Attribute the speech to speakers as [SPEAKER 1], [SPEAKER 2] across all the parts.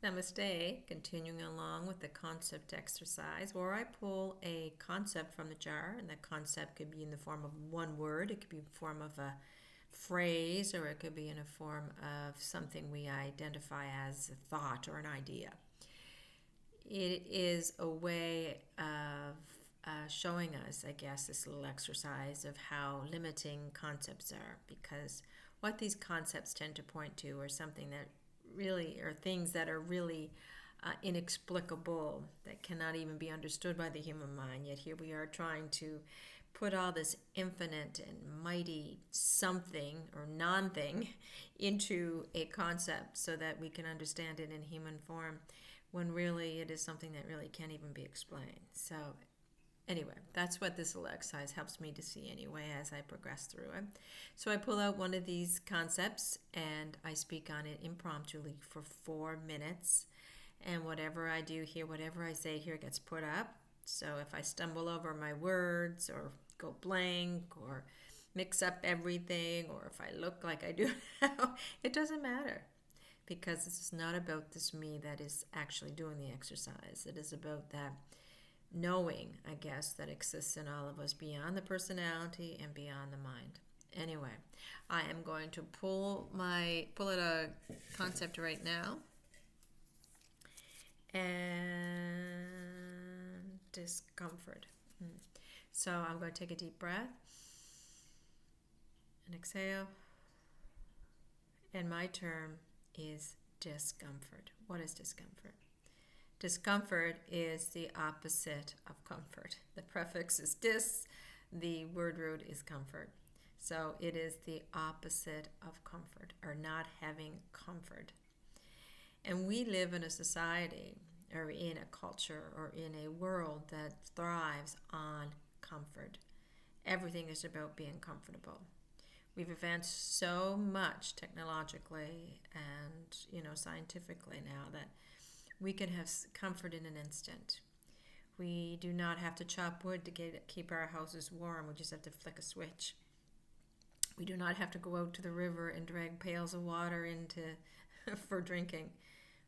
[SPEAKER 1] Namaste, continuing along with the concept exercise where I pull a concept from the jar, and that concept could be in the form of one word, it could be in the form of a phrase, or it could be in a form of something we identify as a thought or an idea. It is a way of showing us, I guess, this little exercise of how limiting concepts are, because what these concepts tend to point to are something that really are things that are really inexplicable, that cannot even be understood by the human mind. Yet here we are trying to put all this infinite and mighty something or non-thing into a concept so that we can understand it in human form, when really it is something that really can't even be explained. So anyway, that's what this little exercise helps me to see anyway as I progress through it. So I pull out one of these concepts and I speak on it impromptu for 4 minutes. And whatever I do here, whatever I say here gets put up. So if I stumble over my words or go blank or mix up everything, or if I look like I do now, it doesn't matter, because it's not about this me that is actually doing the exercise. It is about that knowing, I guess, that exists in all of us beyond the personality and beyond the mind. Anyway, I am going to pull it a concept right now. And discomfort. So I'm going to take a deep breath and exhale. And my term is discomfort. What is discomfort? Discomfort is the opposite of comfort. The prefix is dis, the word root is comfort. So it is the opposite of comfort, or not having comfort. And we live in a society, or in a culture, or in a world that thrives on comfort. Everything is about being comfortable. We've advanced so much technologically and scientifically now that we can have comfort in an instant. We do not have to chop wood to keep our houses warm. We just have to flick a switch. We do not have to go out to the river and drag pails of water into for drinking.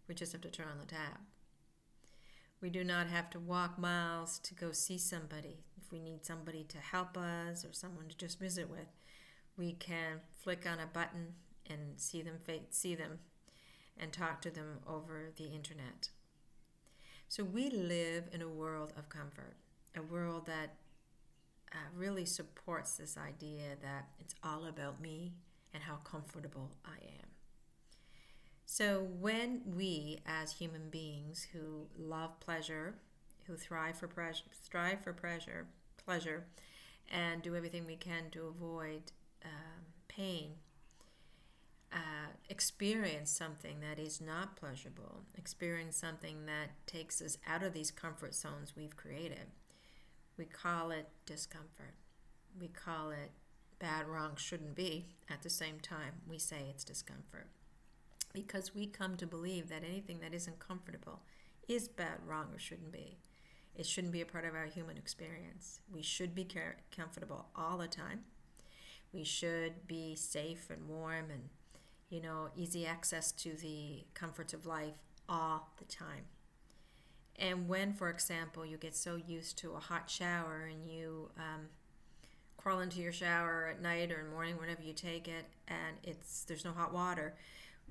[SPEAKER 1] We just have to turn on the tap. We do not have to walk miles to go see somebody. If we need somebody to help us or someone to just visit with, we can flick on a button and see them and talk to them over the internet. So we live in a world of comfort, a world that really supports this idea that it's all about me and how comfortable I am. So when we, as human beings who love pleasure, who strive for pleasure, and do everything we can to avoid pain, experience something that is not pleasurable, experience something that takes us out of these comfort zones we've created, we call it discomfort. We call it bad, wrong, shouldn't be. At the same time, we say it's discomfort, because we come to believe that anything that isn't comfortable is bad, wrong, or shouldn't be. It shouldn't be a part of our human experience. We should be comfortable all the time. We should be safe and warm and, easy access to the comforts of life all the time. And when, for example, you get so used to a hot shower and you crawl into your shower at night or in the morning, whenever you take it, and there's no hot water,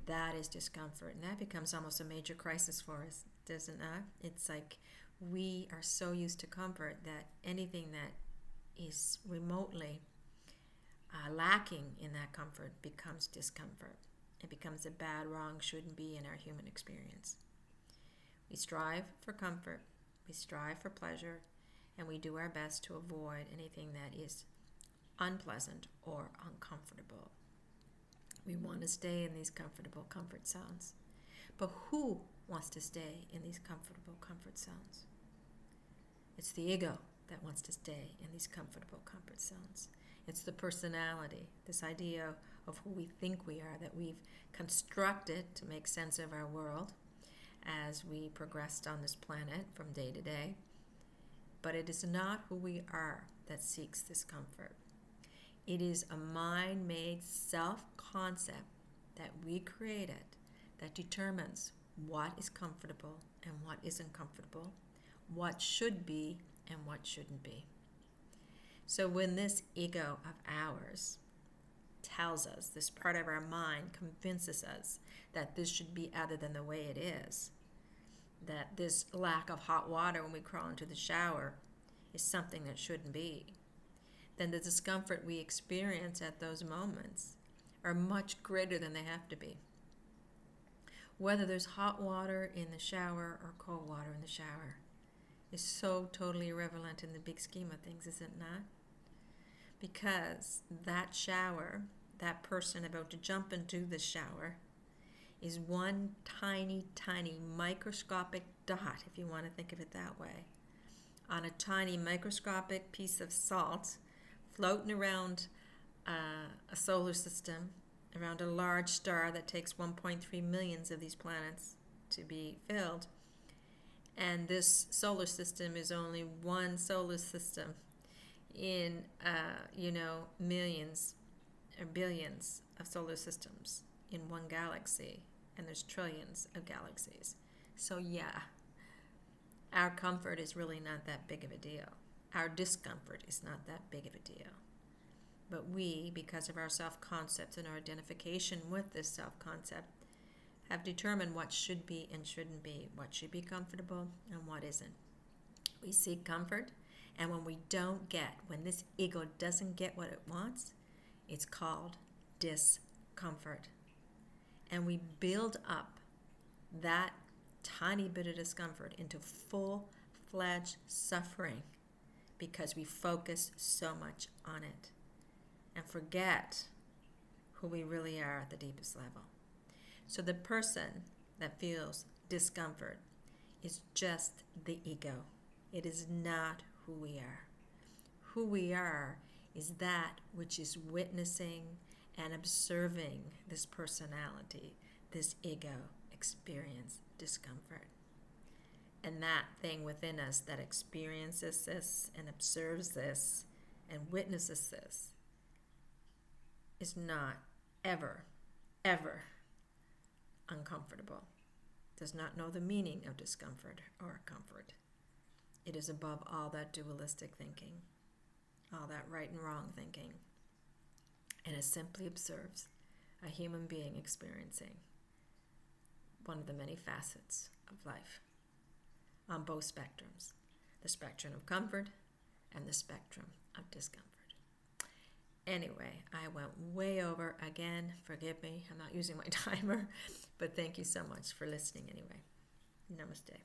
[SPEAKER 1] that is discomfort. And that becomes almost a major crisis for us, doesn't it? It's like we are so used to comfort that anything that is remotely lacking in that comfort becomes discomfort. It becomes a bad, wrong, shouldn't be in our human experience. We strive for comfort, we strive for pleasure, and we do our best to avoid anything that is unpleasant or uncomfortable. We want to stay in these comfortable comfort zones. But who wants to stay in these comfortable comfort zones? It's the ego that wants to stay in these comfortable comfort zones. It's the personality, this idea of who we think we are, that we've constructed to make sense of our world as we progressed on this planet from day to day. But it is not who we are that seeks this comfort. It is a mind-made self-concept that we created that determines what is comfortable and what isn't comfortable, what should be and what shouldn't be. So when this ego of ours tells us, this part of our mind convinces us that this should be other than the way it is, that this lack of hot water when we crawl into the shower is something that shouldn't be, then the discomfort we experience at those moments are much greater than they have to be. Whether there's hot water in the shower or cold water in the shower is so totally irrelevant in the big scheme of things, is it not? Because that shower, that person about to jump into the shower, is one tiny, tiny microscopic dot, if you want to think of it that way, on a tiny microscopic piece of salt floating around a solar system, around a large star that takes 1.3 millions of these planets to be filled. And this solar system is only one solar system in, millions or billions of solar systems in one galaxy, and there's trillions of galaxies. So yeah, our comfort is really not that big of a deal. Our discomfort is not that big of a deal. But we, because of our self-concept and our identification with this self-concept, have determined what should be and shouldn't be, what should be comfortable and what isn't. We seek comfort, and when this ego doesn't get what it wants, it's called discomfort. And we build up that tiny bit of discomfort into full-fledged suffering because we focus so much on it and forget who we really are at the deepest level. So the person that feels discomfort is just the ego. It is not who we are. Who we are is that which is witnessing and observing this personality, this ego experience discomfort. And that thing within us that experiences this and observes this and witnesses this is not ever, ever uncomfortable, does not know the meaning of discomfort or comfort. It is above all that dualistic thinking, all that right and wrong thinking, and it simply observes a human being experiencing one of the many facets of life on both spectrums, the spectrum of comfort and the spectrum of discomfort. Anyway, I went way over again. Forgive me. I'm not using my timer, but thank you so much for listening anyway. Namaste.